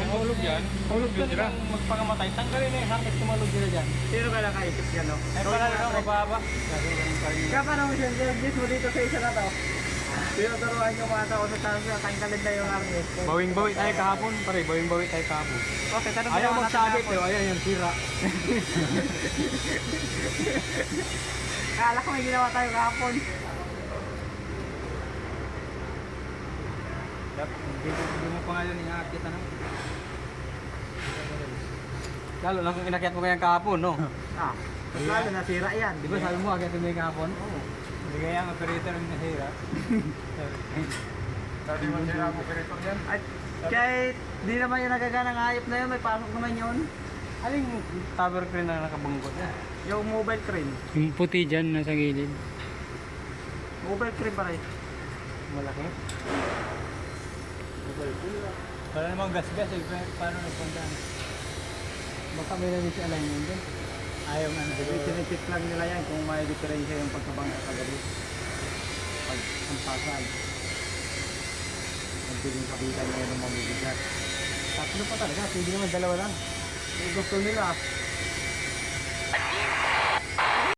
hulog yan. Hulog yun sila. Magpakamatay. Tanggalin na yung hanggat tumalog nila dyan. Sino ka nakaisip yan, no? Ay pala na mababa. Kaya paano mo siya, gis mo dito sa isa na to. Tinuturuan yung mga tao sa taas na tanggalin na yung hangin. Bawing-bawi tayo kahapon. Pare, bawing-bawi tayo kahapon. Okay, tanong Ayaw natin magsagit kahapon. eh. Ayaw yung sira. Kala ko may ginawa tayo kahapon. Hindi mo pa nga yun inaakit ano. Lalo lang kung inakyat mo kayang kahapon, no? Ah, lalo nasira yan. Di ba sabi mo agad mo yung kahapon? Oo. Hindi kaya ang operator yung nasira. Sabi mo sila ang operator yan. At kahit di naman yung nagaganang hayop na yun, may pasok naman yun. Aling tower crane na nakabungkot na? Yung mobile crane. Yung puti dyan nasa gilid. Mobile crane pa rin. Malaki. Wala namang gas-gas eh. Paano nagpuntaan? Baka may namin si alignment din. Ayaw nga na. Tinitik lang nila yan kung may diferensya yung pagkabangka kagabi. Pag ampasan. Ang piling kabitan ngayon ng mamibigat. Tatlo pa talaga. Hindi naman dalawa lang. Kung gusto nila,